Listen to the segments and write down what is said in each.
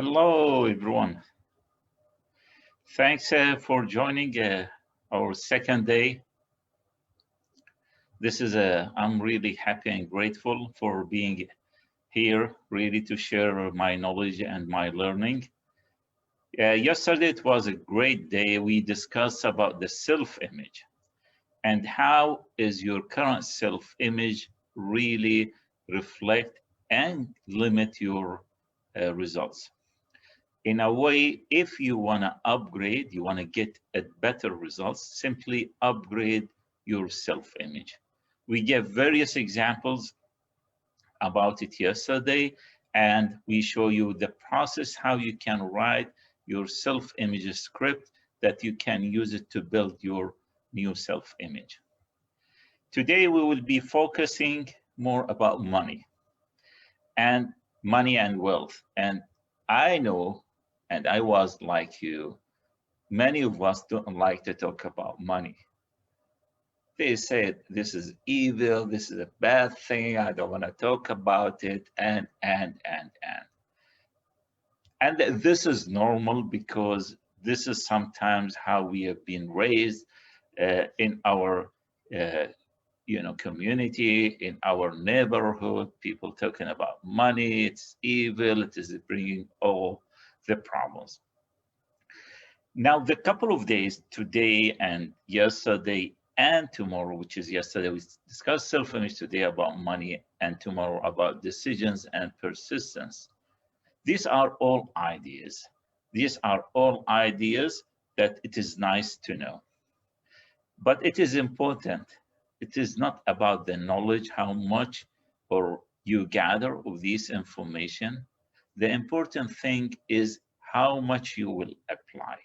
Hello, everyone. Thanks for joining our second day. I'm really happy and grateful for being here, ready to share my knowledge and my learning. Yesterday, it was a great day. We discussed about the self-image and how is your current self-image really reflect and limit your results. In a way, if you want to upgrade, you want to get a better results, simply upgrade your self-image. We gave various examples about it yesterday, and we show you the process, how you can write your self-image script that you can use it to build your new self-image. Today, we will be focusing more about money and wealth. And I know, and I was like you, many of us don't like to talk about money. They said this is evil, this is a bad thing, I don't want to talk about it, and. And this is normal because this is sometimes how we have been raised in our community, in our neighborhood, people talking about money, it's evil, it is bringing all the problems. Now, the couple of days, today and yesterday and tomorrow, which is yesterday, we discussed self-image, today about money, and tomorrow about decisions and persistence. These are all ideas. These are all ideas that it is nice to know. But it is important. It is not about the knowledge, how much or you gather of this information. The important thing is how much you will apply.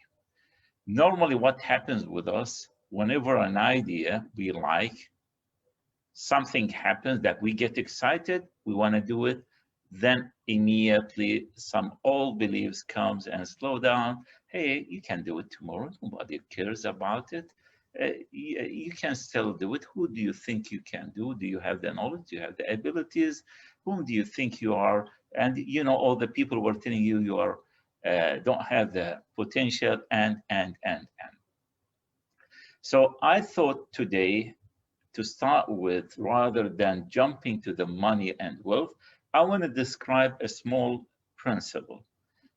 Normally, what happens with us, whenever an idea we like, something happens that we get excited, we want to do it, then immediately some old beliefs comes and slow down. Hey, you can do it tomorrow. Nobody cares about it. You can still do it. Who do you think you can do? Do you have the knowledge? Do you have the abilities? Whom do you think you are? And all the people were telling you you are don't have the potential and. So I thought today to start with, rather than jumping to the money and wealth, I want to describe a small principle.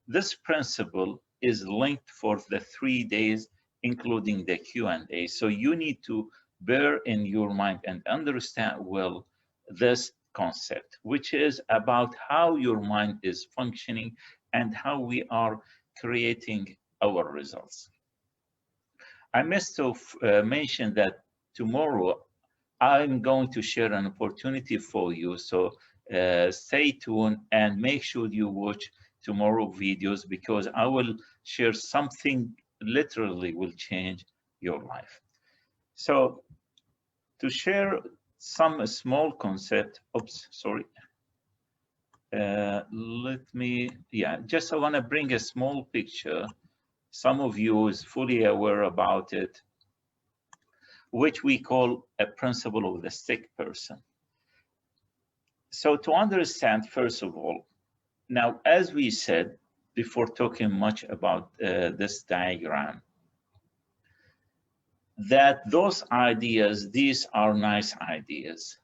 This principle is linked for the 3 days, including the Q&A. So you need to bear in your mind and understand well this concept, which is about how your mind is functioning and how we are creating our results. I must have mentioned that tomorrow I'm going to share an opportunity for you. So stay tuned and make sure you watch tomorrow videos because I will share something literally will change your life. So to share some small concept, just I want to bring a small picture. Some of you is fully aware about it, which we call a principle of the stick person. So to understand, first of all, now, as we said before talking much about this diagram, that those ideas, these are nice ideas.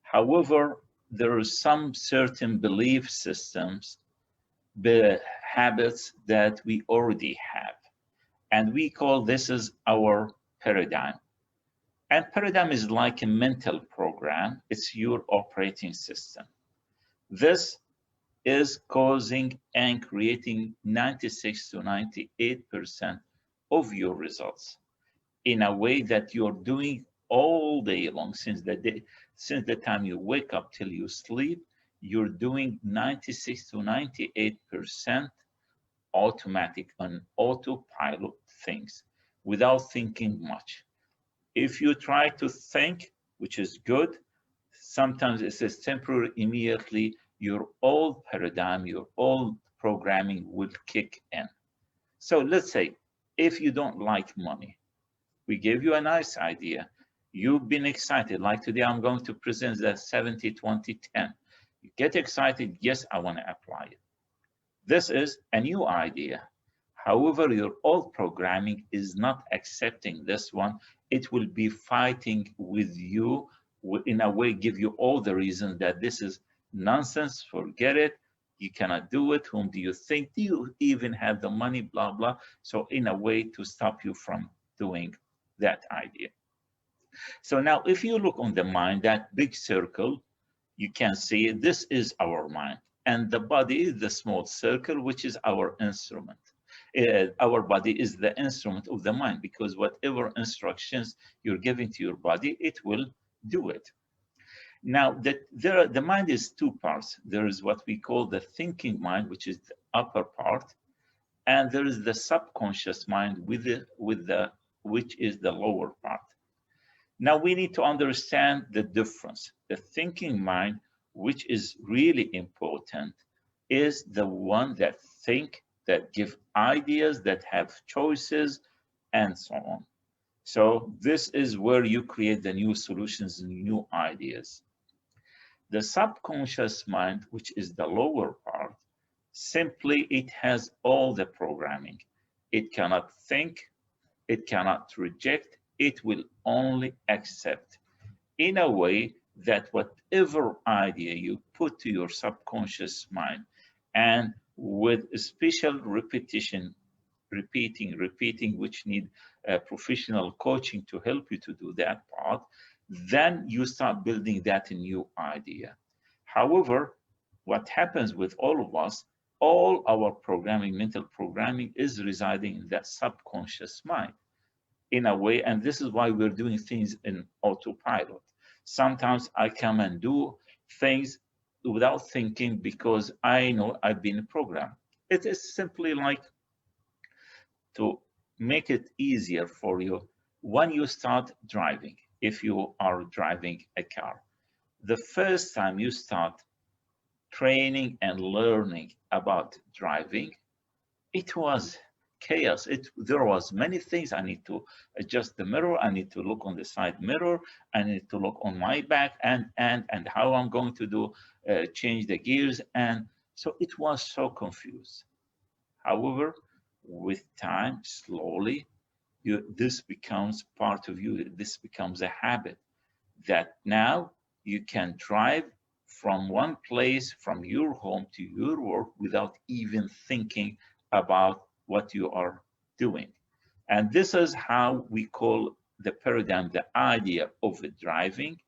However, there are some certain belief systems, habits that we already have. And we call this is our paradigm. And paradigm is like a mental program. It's your operating system. This is causing and creating 96 to 98% of your results in a way that you're doing all day long since the time you wake up till you sleep. You're doing 96 to 98% automatic on autopilot things without thinking much. If you try to think, which is good, sometimes it says temporary, immediately your old paradigm, your old programming will kick in. So let's say if you don't like money, we gave you a nice idea. You've been excited, like today I'm going to present the 70-20-10. You get excited, yes, I want to apply it. This is a new idea. However, your old programming is not accepting this one. It will be fighting with you, in a way, give you all the reasons that this is nonsense, forget it, you cannot do it, whom do you think, do you even have the money, blah, blah. So in a way to stop you from doing that idea. So now if you look on the mind, that big circle, you can see this is our mind. And the body is the small circle, which is our instrument. Our body is the instrument of the mind, because whatever instructions you're giving to your body, it will do it. Now, the mind is two parts. There is what we call the thinking mind, which is the upper part, and there is the subconscious mind which is the lower part. Now we need to understand the difference. The thinking mind, which is really important, is the one that think, that give ideas, that have choices, and so on. So this is where you create the new solutions and new ideas. The subconscious mind, which is the lower part, simply it has all the programming. It cannot think, it cannot reject, it will only accept, in a way that whatever idea you put to your subconscious mind, and with special repetition, repeating, which need professional coaching to help you to do that part, then you start building that new idea. However, what happens with all of us, all our programming, mental programming, is residing in that subconscious mind, in a way, and this is why we're doing things in autopilot. Sometimes I come and do things without thinking because I know I've been programmed. It is simply like, to make it easier for you, when you start driving, if you are driving a car, the first time you start training and learning about driving, it was chaos. There was many things. I need to adjust the mirror. I need to look on the side mirror. I need to look on my back and how I'm going to do change the gears. And so it was so confused. However, with time, slowly, this becomes part of you. This becomes a habit that now you can drive from one place, from your home to your work, without even thinking about what you are doing. And this is how we call the paradigm, the idea of driving.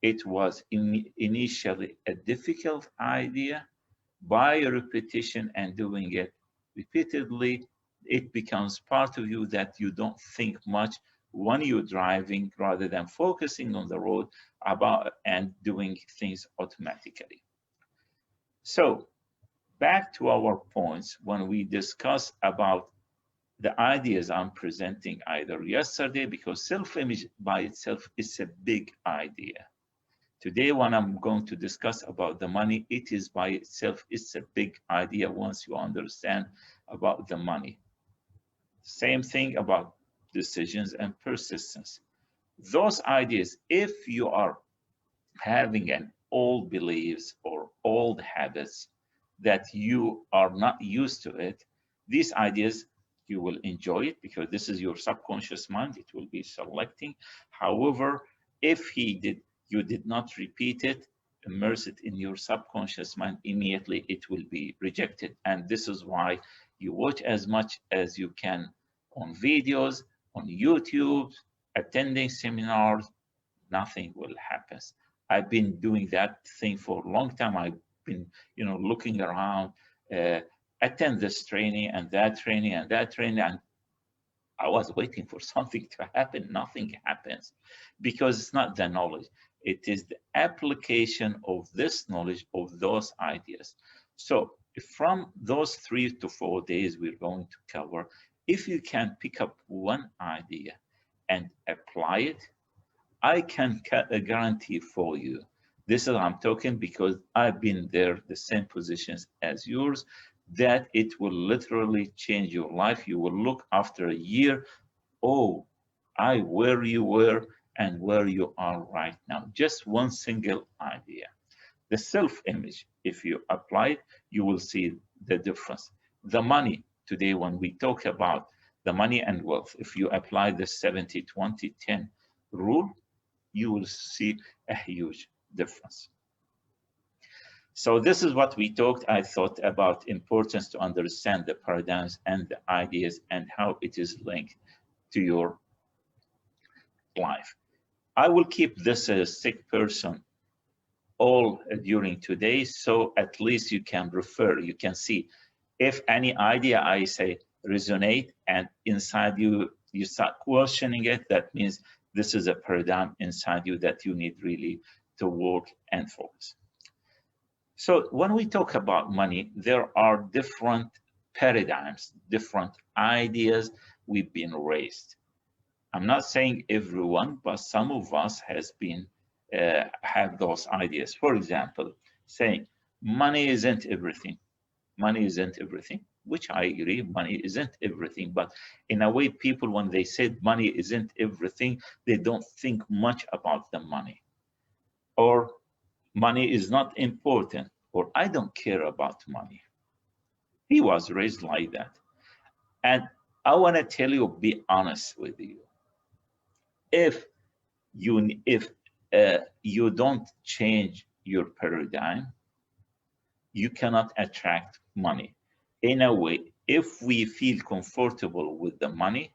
It was initially a difficult idea. By repetition and doing it repeatedly, it becomes part of you that you don't think much when you're driving, rather than focusing on the road about and doing things automatically. So back to our points, when we discuss about the ideas I'm presenting either yesterday, because self-image by itself is a big idea. Today, when I'm going to discuss about the money, it is by itself, it's a big idea once you understand about the money. Same thing about decisions and persistence. Those ideas, if you are having an old beliefs or old habits that you are not used to it, these ideas, you will enjoy it because this is your subconscious mind, it will be selecting. However, if you did not repeat it, immerse it in your subconscious mind, immediately it will be rejected. And this is why you watch as much as you can on videos, on YouTube, attending seminars, nothing will happen. I've been doing that thing for a long time. I've been, looking around, attend this training and that training and that training, and I was waiting for something to happen. Nothing happens because it's not the knowledge. It is the application of this knowledge, of those ideas. So from those 3 to 4 days we're going to cover, if you can pick up one idea and apply it, I can guarantee for you, this is I'm talking because I've been there, the same positions as yours, that it will literally change your life. You will look after a year, oh, where you were and where you are right now. Just one single idea. The self-image, if you apply it, you will see the difference. The money today, when we talk about the money and wealth, if you apply the 70-20-10 rule, you will see a huge difference. So this is what we talked. I thought about importance to understand the paradigms and the ideas and how it is linked to your life. I will keep this sick person all during today, so at least you can refer, you can see if any idea I say resonate and inside you start questioning it, that means this is a paradigm inside you that you need really to work and focus. So when we talk about money, there are different paradigms, different ideas we've been raised. I'm not saying everyone, but some of us has been have those ideas. For example, saying money isn't everything. Money isn't everything, which I agree, money isn't everything. But in a way, people, when they said money isn't everything, they don't think much about the money. Or money is not important, or I don't care about money. He was raised like that. And I want to tell you, be honest with you. If you don't change your paradigm, you cannot attract money. In a way, if we feel comfortable with the money,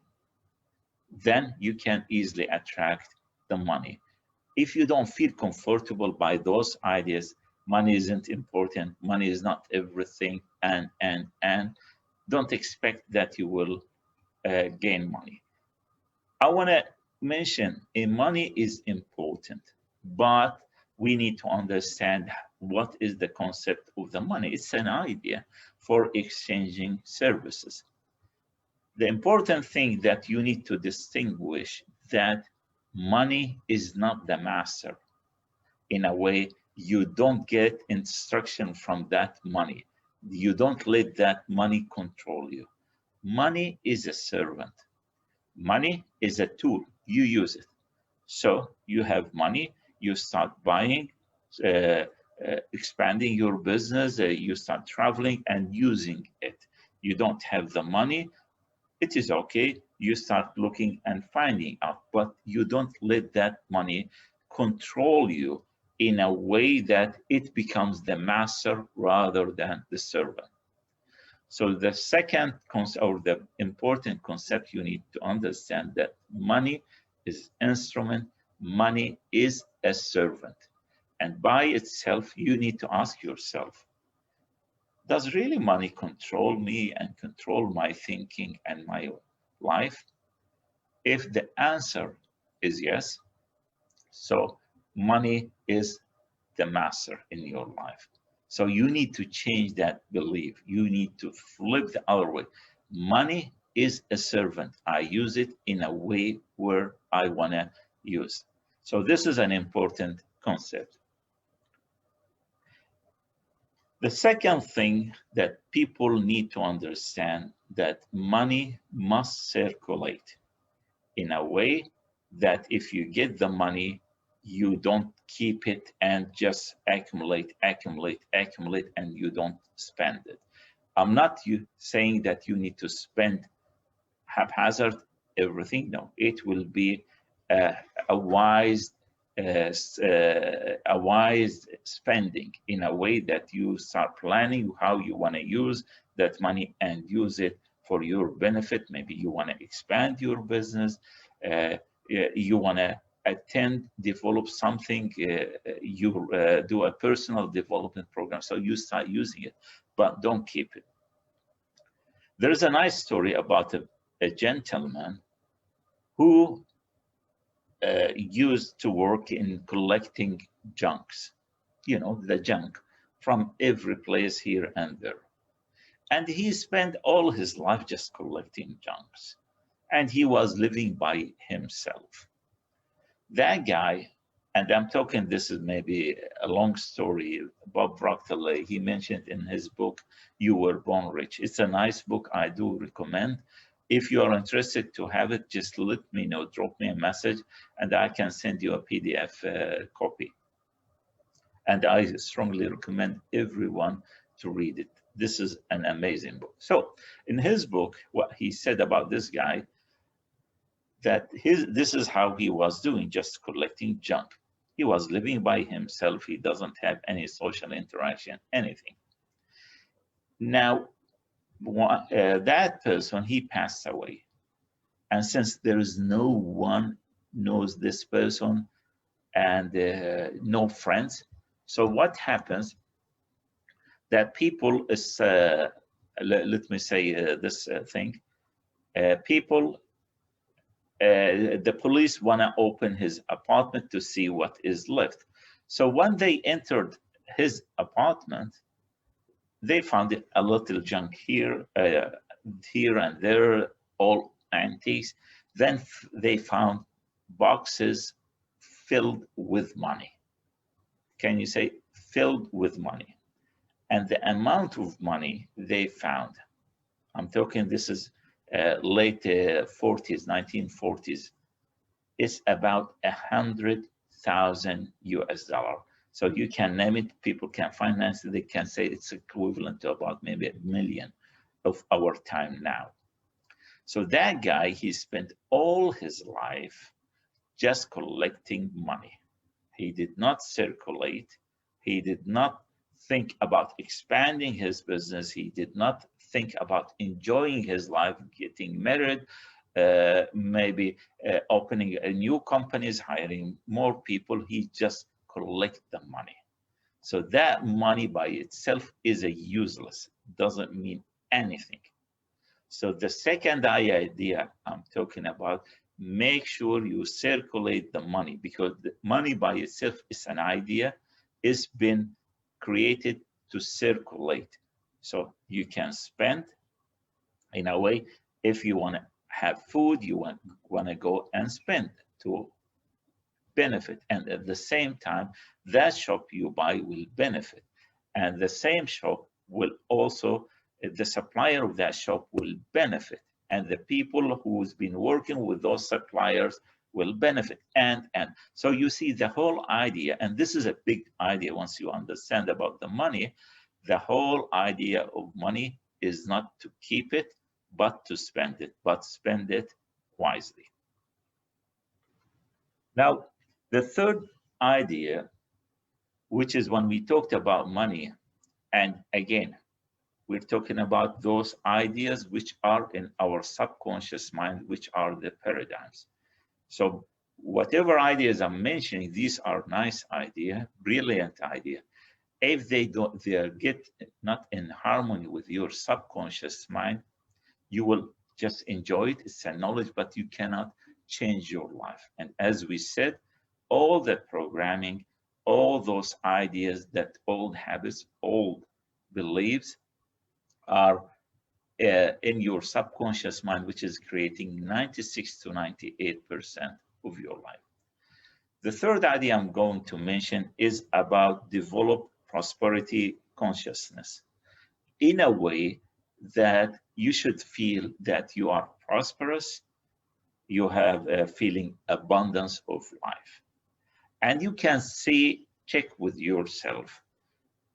then you can easily attract the money. If you don't feel comfortable by those ideas, money isn't important, money is not everything, and don't expect that you will gain money. I want to mention money is important, but we need to understand what is the concept of the money. It's an idea for exchanging services. The important thing that you need to distinguish that money is not the master. In a way, you don't get instruction from that money. You don't let that money control you. Money is a servant. Money is a tool. You use it. So you have money, you start buying, expanding your business, you start traveling and using it. You don't have the money, it is okay. You start looking and finding out, but you don't let that money control you in a way that it becomes the master rather than the servant. So the second concept, or the important concept you need to understand, that money is instrument, money is a servant. And by itself, you need to ask yourself, does really money control me and control my thinking and my life? If the answer is yes, so money is the master in your life. So you need to change that belief. You need to flip the other way. Money is a servant. I use it in a way where I want to use. So this is an important concept. The second thing that people need to understand, that money must circulate in a way that if you get the money, you don't keep it and just accumulate, and you don't spend it. I'm not saying that you need to spend haphazard everything. No, it will be a wise spending in a way that you start planning how you want to use that money and use it for your benefit. Maybe you want to expand your business, you want to develop something, you do a personal development program, so you start using it, but don't keep it. There's a nice story about a gentleman who used to work in collecting junks, the junk from every place here and there. And he spent all his life just collecting junks. And he was living by himself. That guy, and I'm talking, this is maybe a long story, Bob Proctor, he mentioned in his book, You Were Born Rich. It's a nice book, I do recommend. If you are interested to have it, just let me know, drop me a message, and I can send you a PDF copy. And I strongly recommend everyone to read it. This is an amazing book. So in his book, what he said about this guy, that this is how he was doing, just collecting junk. He was living by himself. He doesn't have any social interaction, anything. Now, that person, he passed away. And since there is no one knows this person and no friends, so what happens that people is, let me say this thing, people, the police want to open his apartment to see what is left. So when they entered his apartment, they found a little junk here, here and there, all antiques. Then they found boxes filled with money. Can you say filled with money? And the amount of money they found, I'm talking this is late 40s, 1940s, is about $100,000 US. So you can name it, people can finance it, they can say it's equivalent to about maybe $1 million of our time now. So that guy, he spent all his life just collecting money. He did not circulate. He did not think about expanding his business. He did not think about enjoying his life, getting married, maybe opening a new companies, hiring more people. He just collect the money. So that money by itself is a useless, doesn't mean anything. So the second idea I'm talking about, make sure you circulate the money, because the money by itself is an idea. It's been created to circulate. So you can spend in a way, if you want to have food, you want to go and spend to benefit. And at the same time, that shop you buy will benefit. And the same shop will also, the supplier of that shop will benefit. And the people who's been working with those suppliers will benefit. And so you see the whole idea, and this is a big idea once you understand about the money, the whole idea of money is not to keep it, but to spend it, but spend it wisely. Now, the third idea, which is when we talked about money, and again, we're talking about those ideas which are in our subconscious mind, which are the paradigms. So whatever ideas I'm mentioning, these are nice idea, brilliant idea. If they get not in harmony with your subconscious mind, you will just enjoy it. It's a knowledge, but you cannot change your life. And as we said, all the programming, all those ideas, that old habits, old beliefs are in your subconscious mind, which is creating 96 to 98% of your life. The third idea I'm going to mention is about develop prosperity consciousness in a way that you should feel that you are prosperous, you have a feeling abundance of life. And you can see, check with yourself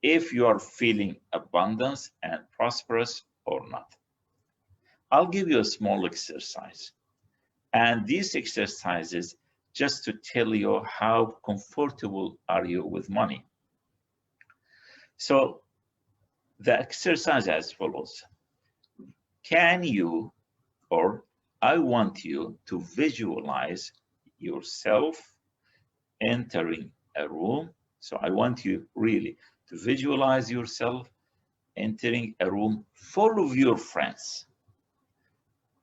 if you are feeling abundance and prosperous or not. I'll give you a small exercise. And these exercises just to tell you how comfortable are you with money. So the exercise as follows. Can you, or I want you to visualize yourself entering a room. So I want you really to visualize yourself entering a room full of your friends.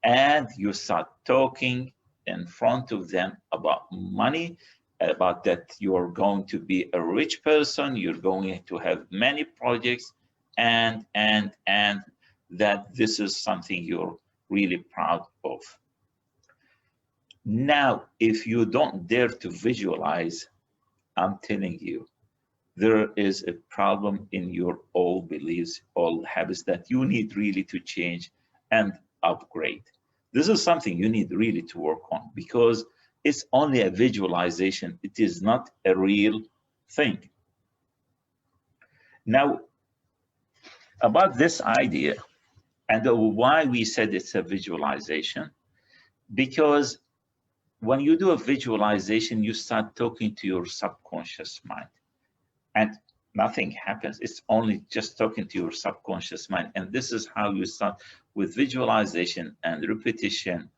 And you start talking in front of them about money, about that you're going to be a rich person, you're going to have many projects, and that this is something you're really proud of. Now, if you don't dare to visualize, I'm telling you, there is a problem in your old beliefs, old habits that you need really to change and upgrade. This is something you need really to work on, because it's only a visualization. It is not a real thing. Now, about this idea and why we said it's a visualization, because when you do a visualization, you start talking to your subconscious mind, and nothing happens. It's only just talking to your subconscious mind. And this is how you start with visualization and repetition.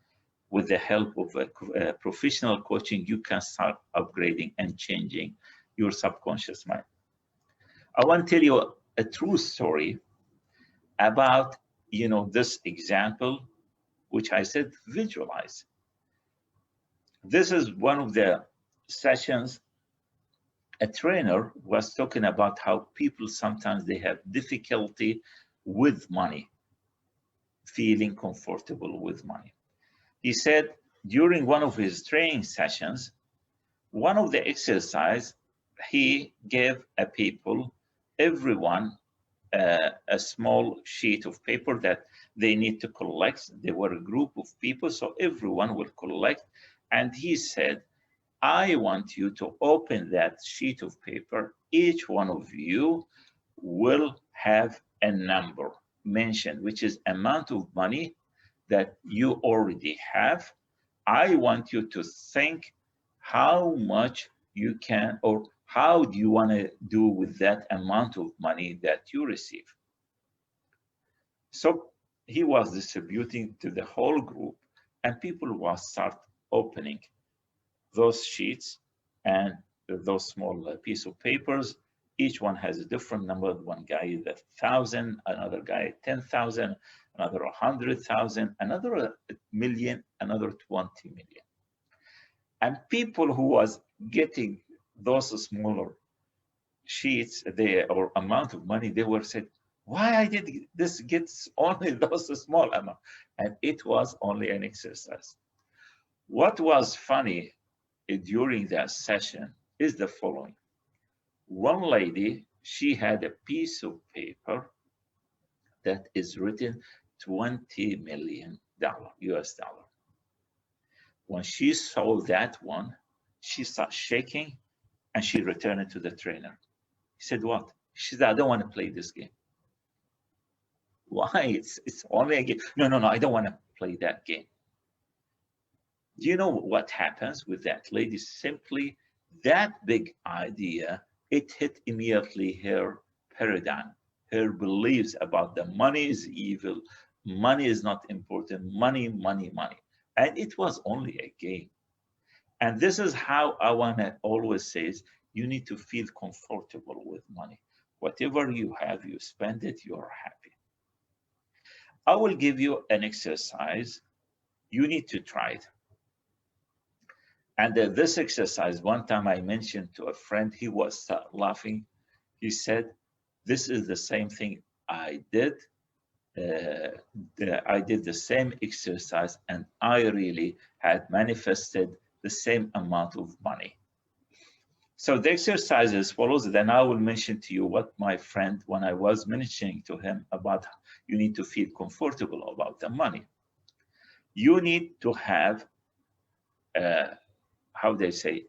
With the help of a professional coaching, you can start upgrading and changing your subconscious mind. I want to tell you a true story about, this example, which I said visualize. This is one of the sessions. A trainer was talking about how people sometimes they have difficulty with money, feeling comfortable with money. He said during one of his training sessions, one of the exercise he gave everyone a small sheet of paper that they need to collect. They were a group of people, so everyone will collect. And he said, I want you to open that sheet of paper. Each one of you will have a number mentioned, which is amount of money that you already have. I want you to think how much you can, or how do you want to do with that amount of money that you receive. So he was distributing to the whole group, and people will start opening those sheets and those small piece of papers. Each one has a different number. One guy is 1,000, another guy 10,000, another 100,000, another 1,000,000, another 20 million. And people who was getting those smaller sheets there or amount of money, they were said, why I did this gets only those small amount? And it was only an exercise. What was funny during that session is the following. One lady, she had a piece of paper that is written $20 million US dollar. When she saw that one, she started shaking and she returned it to the trainer. He said, what? She said, I don't want to play this game. Why? It's only a game. No, I don't want to play that game. Do you know what happens with that lady? Simply that big idea, it hit immediately her paradigm, her beliefs about the money is evil, money is not important, money. And it was only a game. And this is how I want to always say is you need to feel comfortable with money. Whatever you have, you spend it, you're happy. I will give you an exercise. You need to try it. And this exercise, one time I mentioned to a friend, he was laughing. He said, this is the same thing I did. I did the same exercise and I really had manifested the same amount of money. So the exercise is follows. Then I will mention to you what my friend, when I was mentioning to him about you need to feel comfortable about the money. You need to have how they say,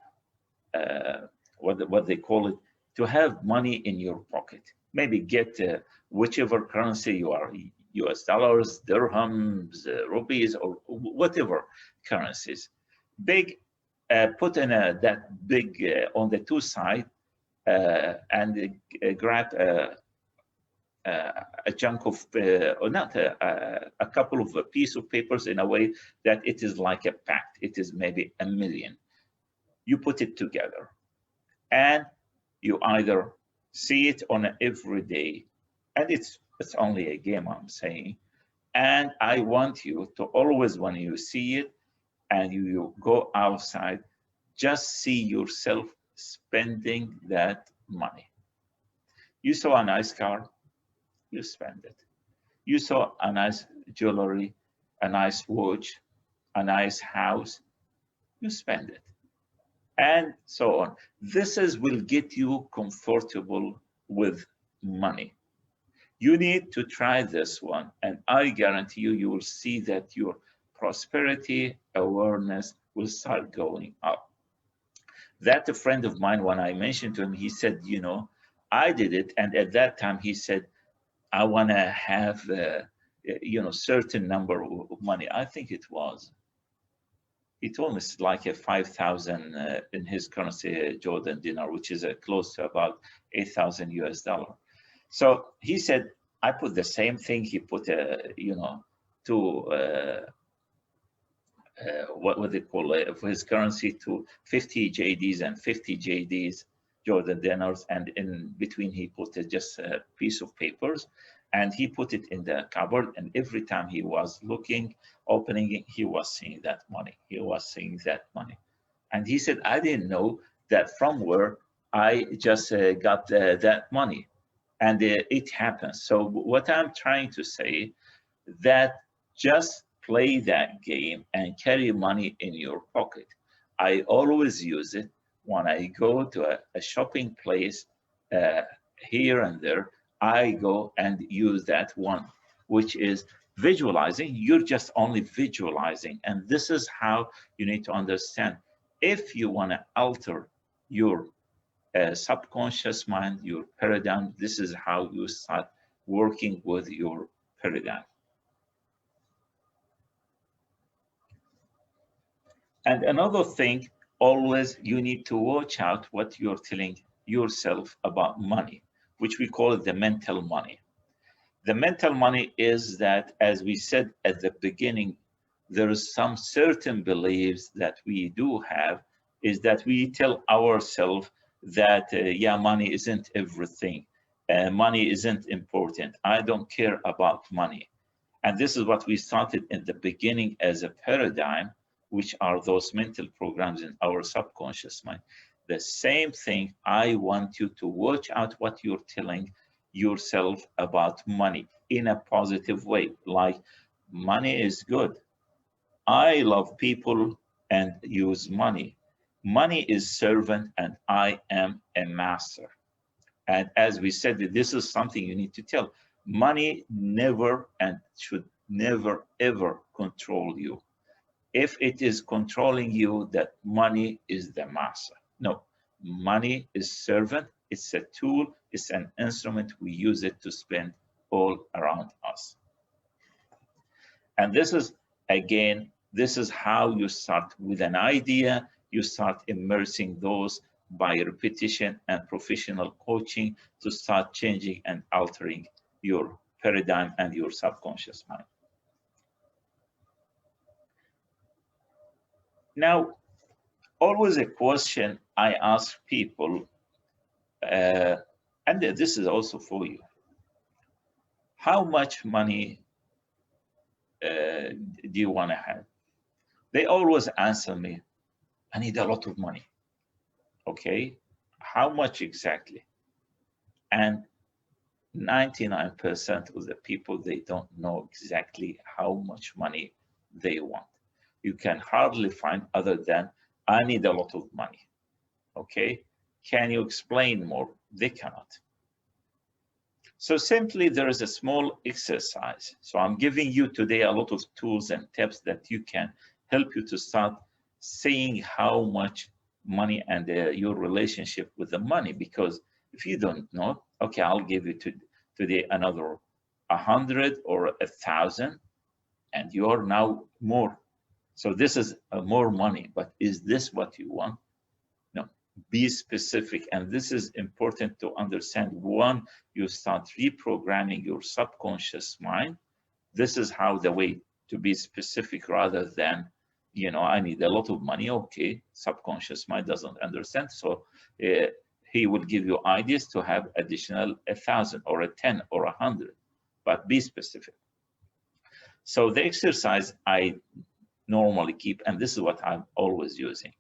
what they call it, to have money in your pocket. Maybe get whichever currency you are, US dollars, dirhams, rupees, or whatever currencies. Big, put in that big on the two sides and grab a chunk of, or not a couple of piece of papers in a way that it is like a pact. It is maybe 1 million. You put it together and you either see it on an everyday, and it's only a game I'm saying, and I want you to always, when you see it and you go outside, just see yourself spending that money. You saw a nice car, you spend it. You saw a nice jewelry, a nice watch, a nice house, you spend it. And so on. This will get you comfortable with money. You need to try this one, and I guarantee you, you will see that your prosperity awareness will start going up. That a friend of mine, when I mentioned to him, he said, I did it. And at that time, he said, I want to have, certain number of money. I think he told me it's like a 5,000 in his currency, Jordan dinar, which is close to about 8,000 US dollar. So he said, I put the same thing. He put, to what they call for his currency to 50 JDs and 50 JDs, Jordan dinars, and in between he put just a piece of papers, and he put it in the cupboard. And every time he was looking, opening it, he was seeing that money. He was seeing that money, and he said, I didn't know that from where I just got that money, and it happens. So what I'm trying to say, that just play that game and carry money in your pocket. I always use it when I go to a shopping place here and there. I go and use that one, which is visualizing. You're just only visualizing. And this is how you need to understand. If you want to alter your subconscious mind, your paradigm, this is how you start working with your paradigm. And another thing, always you need to watch out what you're telling yourself about money, which we call the mental money. The mental money is that, as we said at the beginning, there is some certain beliefs that we do have, is that we tell ourselves that, yeah, money isn't everything. Money isn't important. I don't care about money. And this is what we started in the beginning as a paradigm, which are those mental programs in our subconscious mind. The same thing, I want you to watch out what you're telling yourself about money in a positive way, like money is good. I love people and use money. Money is servant and I am a master. And as we said, this is something you need to tell. Money never and should never, ever control you. If it is controlling you, that money is the master. No, money is servant. It's a tool. It's an instrument. We use it to spend all around us. And this is, again, this is how you start with an idea. You start immersing those by repetition and professional coaching to start changing and altering your paradigm and your subconscious mind. Now, always a question I ask people, and this is also for you. How much money do you want to have? They always answer me, I need a lot of money. Okay, how much exactly? And 99% of the people, they don't know exactly how much money they want. You can hardly find other than, I need a lot of money. Okay, can you explain more? They cannot. So simply there is a small exercise. So I'm giving you today a lot of tools and tips that you can help you to start seeing how much money and your relationship with the money. Because if you don't know, okay, I'll give you today another 100 or 1,000, and you are now more. So this is more money, but is this what you want? No, be specific. And this is important to understand. One, you start reprogramming your subconscious mind. This is how the way to be specific rather than, I need a lot of money. Okay, subconscious mind doesn't understand. So he will give you ideas to have additional 1,000 or a 10 or 100, but be specific. So the exercise I normally keep, and this is what I'm always using,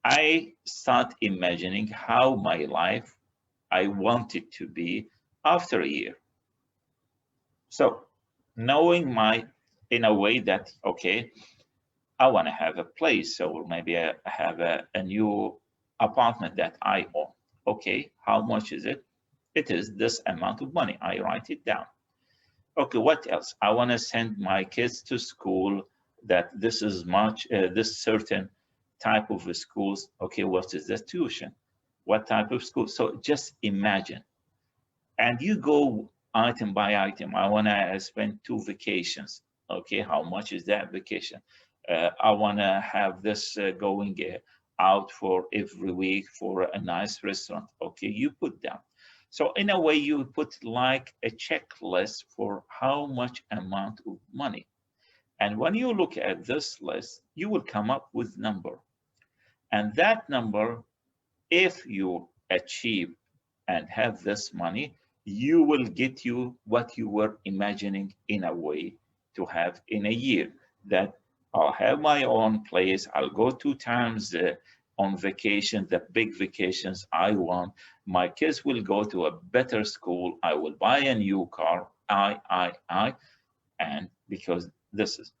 I start imagining how my life I want it to be after a year. So knowing in a way that, okay, I want to have a place, or maybe I have a new apartment that I own. Okay, how much is it? It is this amount of money. I write it down. Okay, what else? I want to send my kids to school, that this is this certain type of schools. Okay, what is the tuition? What type of school? So just imagine. And you go item by item. I want to spend 2 vacations. Okay, how much is that vacation? I want to have this going out for every week for a nice restaurant. Okay, you put down. So in a way, you put like a checklist for how much amount of money. And when you look at this list, you will come up with number. And that number, if you achieve and have this money, you will get you what you were imagining in a way to have in a year. That I'll have my own place, I'll go 2 times on vacation, the big vacations I want. My kids will go to a better school, I will buy a new car, and because this is.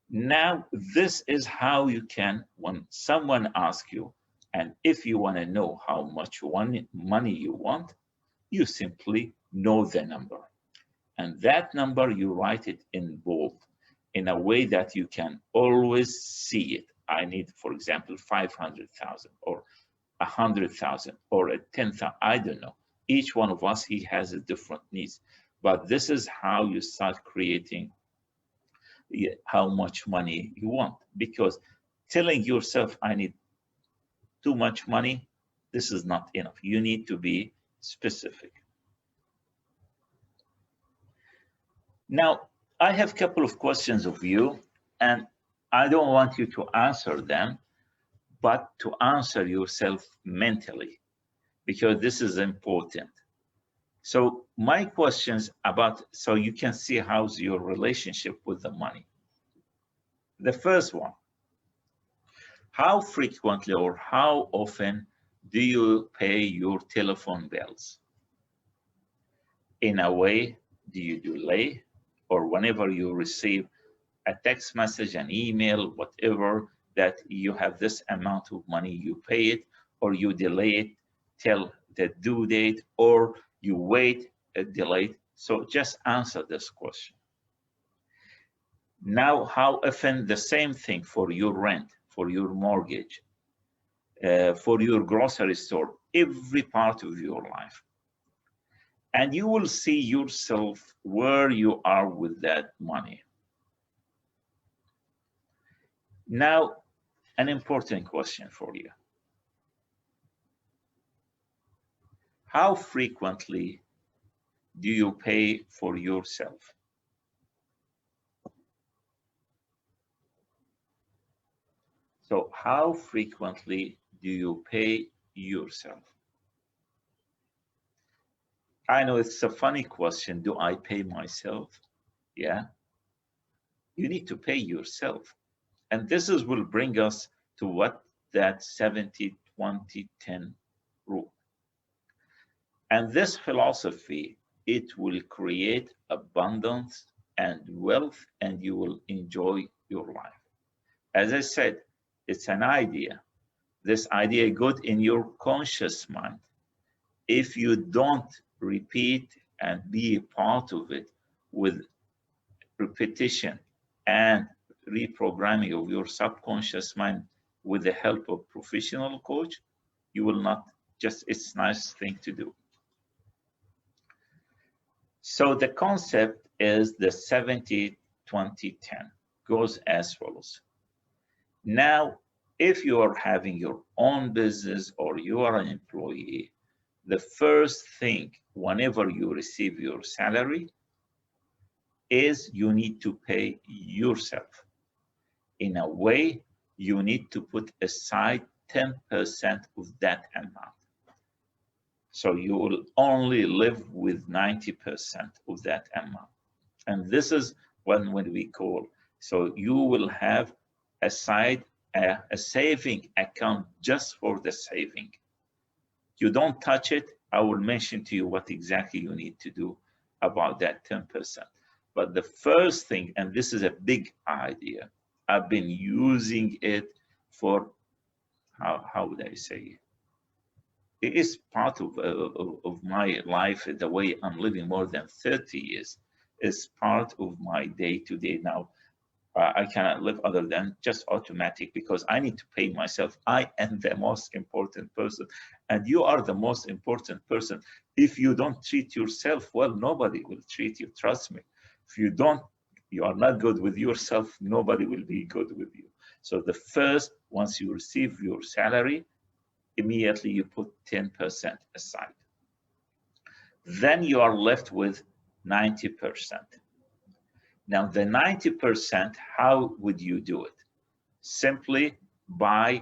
Now, this is how you can, when someone asks you, and if you want to know how much money you want, you simply know the number. And that number, you write it in bold in a way that you can always see it. I need, for example, 500,000 or 100,000 or 10,000. I don't know. Each one of us, he has a different needs. But this is how you start creating how much money you want. Because telling yourself, I need too much money, this is not enough. You need to be specific. Now, I have a couple of questions of you, and I don't want you to answer them, but to answer yourself mentally, because this is important. So my questions about, so you can see how's your relationship with the money. The first one, how frequently or how often do you pay your telephone bills? In a way, do you delay, or whenever you receive a text message, an email, whatever, that you have this amount of money, you pay it, or you delay it till the due date, or you wait, delay? So just answer this question. Now, how often? The same thing for your rent, for your mortgage, for your grocery store, every part of your life. And you will see yourself where you are with that money. Now, an important question for you. How frequently do you pay for yourself? So how frequently do you pay yourself? I know it's a funny question. Do I pay myself? Yeah. You need to pay yourself. And this will bring us to what that 70-20-10 rule. And this philosophy, it will create abundance and wealth, and you will enjoy your life. As I said, it's an idea. This idea good in your conscious mind. If you don't repeat and be a part of it with repetition and reprogramming of your subconscious mind with the help of professional coach, you will not just, it's a nice thing to do. So the concept is the 70-20-10 goes as follows. Now, if you are having your own business or you are an employee, the first thing whenever you receive your salary is you need to pay yourself. In a way, you need to put aside 10% of that amount. So you will only live with 90% of that amount. And this is when we call. So you will have aside a saving account just for the saving. You don't touch it. I will mention to you what exactly you need to do about that 10%. But the first thing, and this is a big idea, I've been using it for, how would I say, it is part of my life, the way I'm living more than 30 years. It's part of my day-to-day now. I cannot live other than just automatic, because I need to pay myself. I am the most important person, and you are the most important person. If you don't treat yourself well, nobody will treat you. Trust me. If you are not good with yourself, nobody will be good with you. So the first, once you receive your salary, immediately you put 10% aside. Then you are left with 90%. Now, the 90%, how would you do it? Simply by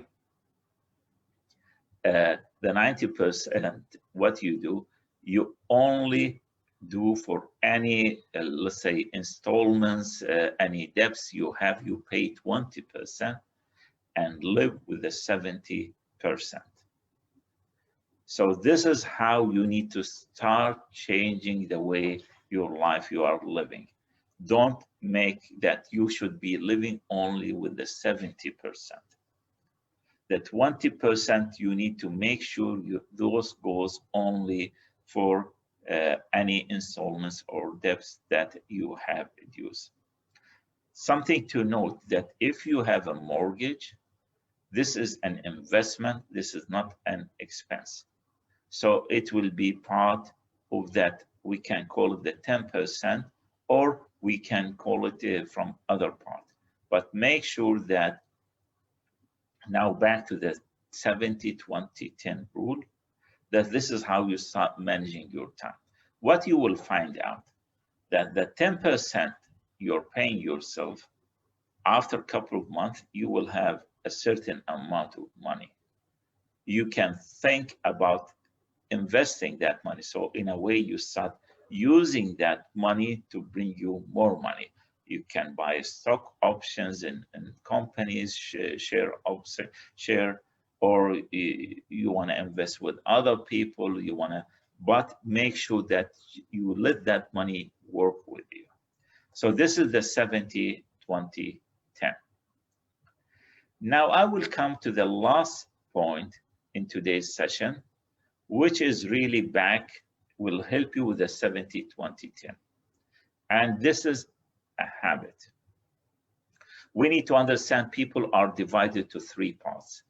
the 90%, what you do, you only do for any, let's say, installments, any debts you have, you pay 20% and live with the 70%. So this is how you need to start changing the way your life you are living. Don't make that you should be living only with the 70%. The 20% you need to make sure those goes only for any installments or debts that you have reduced. Something to note, that if you have a mortgage, this is an investment, this is not an expense. So it will be part of that. We can call it the 10%, or we can call it from other part. But make sure that, now back to the 70-20-10 rule, that this is how you start managing your time. What you will find out, that the 10% you're paying yourself, after a couple of months, you will have a certain amount of money. You can think about investing that money. So in a way, you start using that money to bring you more money. You can buy stock options in companies, share, or you want to invest with other people. But make sure that you let that money work with you. So this is the 70-20-10. Now I will come to the last point in today's session, which is really will help you with the 70-20-10. And this is a habit. We need to understand people are divided to three parts.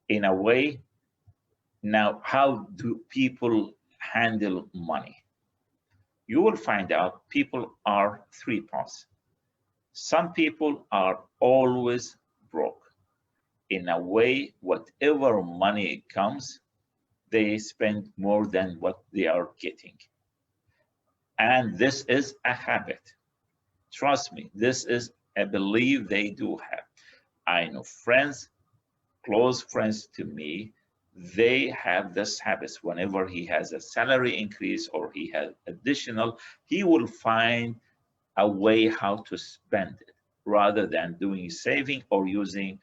In a way, now how do people handle money? You will find out people are three parts. Some people are always broke. In a way, whatever money comes, they spend more than what they are getting. And this is a habit. Trust me, this is a belief they do have. I know friends, close friends to me, they have this habit. Whenever he has a salary increase or he has additional, he will find a way how to spend it rather than doing saving or using,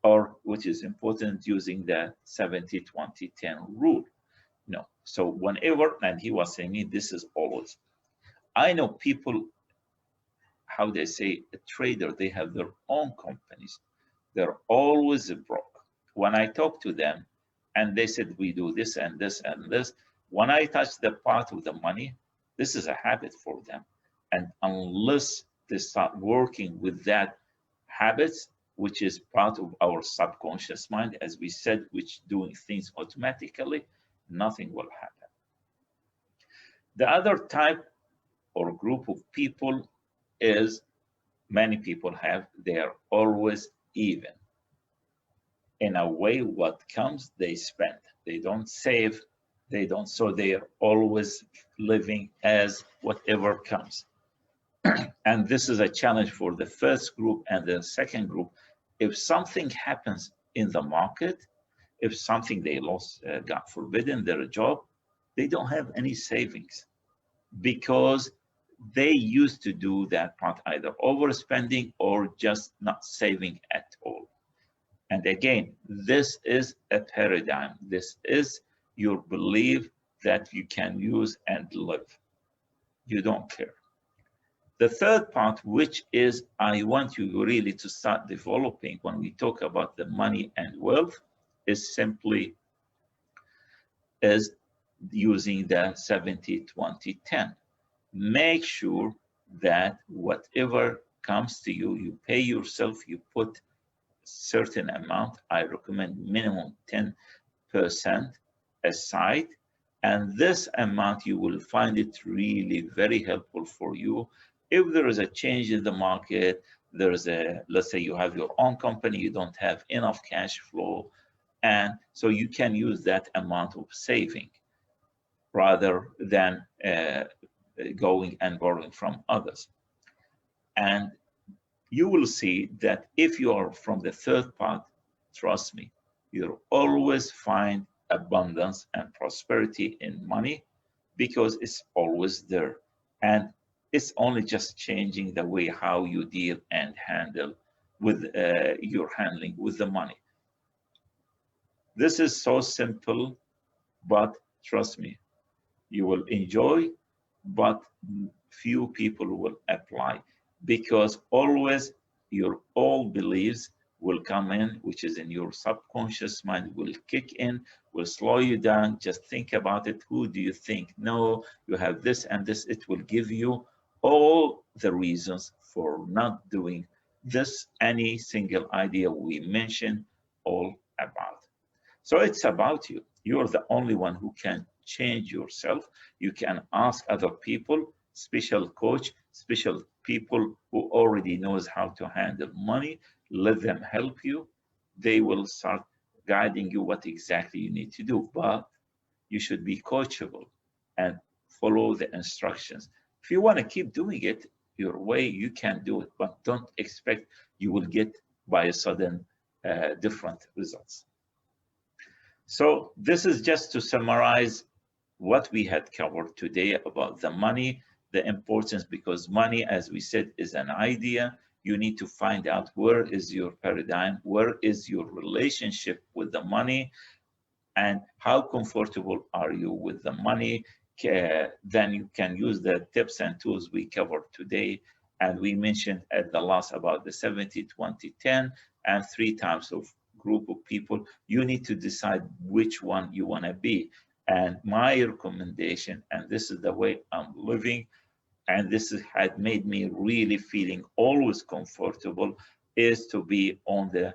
or which is important, using the 70-20-10 rule. No. So whenever, and he was saying me, this is always. I know people, how they say, a trader, they have their own companies. They're always broke. When I talk to them and they said, we do this and this and this, when I touch the part of the money, this is a habit for them. And unless they start working with that habits, which is part of our subconscious mind, as we said, which doing things automatically, nothing will happen. The other type or group of people is, many people have, they are always even. In a way, what comes, they spend. They don't save, so they are always living as whatever comes. And this is a challenge for the first group and the second group. If something happens in the market, if something they lost, God forbid, their job, they don't have any savings, because they used to do that part, either overspending or just not saving at all. And again, this is a paradigm. This is your belief that you can use and live. You don't care. The third part, which is I want you really to start developing when we talk about the money and wealth, is simply is using the 70-20-10. Make sure that whatever comes to you, you pay yourself, you put certain amount. I recommend minimum 10% aside, and this amount you will find it really very helpful for you. If there is a change in the market, there's a, let's say you have your own company, you don't have enough cash flow, and so you can use that amount of saving rather than going and borrowing from others. And you will see that if you are from the third part, trust me, you'll always find abundance and prosperity in money because it's always there. And it's only just changing the way how you deal and handle with your handling with the money. This is so simple, but trust me, you will enjoy, but few people will apply because always your old beliefs will come in, which is in your subconscious mind, will kick in, will slow you down. Just think about it. Who do you think? No, you have this and this. It will give you all the reasons for not doing this, any single idea we mentioned all about. So it's about you. You're the only one who can change yourself. You can ask other people, special coach, special people who already knows how to handle money. Let them help you. They will start guiding you what exactly you need to do. But you should be coachable and follow the instructions. If you want to keep doing it your way, you can do it, but don't expect you will get by a sudden different results. So this is just to summarize what we had covered today about the money, the importance, because money, as we said, is an idea. You need to find out where is your paradigm, where is your relationship with the money, and how comfortable are you with the money. Then you can use the tips and tools we covered today. And we mentioned at the last about the 70, 20, 10, and 3 types of group of people. You need to decide which one you want to be. And my recommendation, and this is the way I'm living, and had made me really feeling always comfortable, is to be on the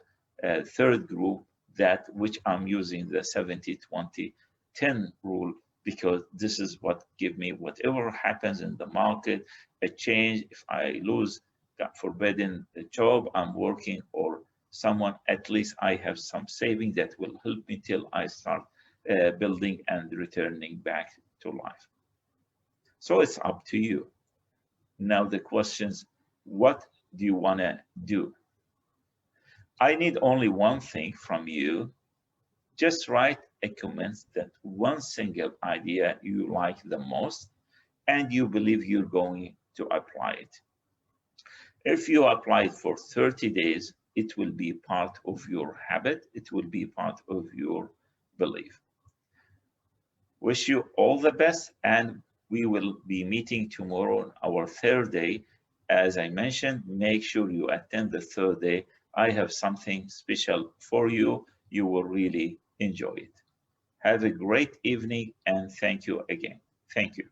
third group, that which I'm using the 70, 20, 10 rule, because this is what give me whatever happens in the market, a change, if I lose, God forbid, in the job I'm working or someone, at least I have some saving that will help me till I start building and returning back to life. So it's up to you. Now the questions, what do you want to do? I need only one thing from you. Just write a comment that one single idea you like the most and you believe you're going to apply it. If you apply it for 30 days, it will be part of your habit. It will be part of your belief. Wish you all the best, and we will be meeting tomorrow on our third day. As I mentioned, make sure you attend the third day. I have something special for you. You will really enjoy it. Have a great evening, and thank you again. Thank you.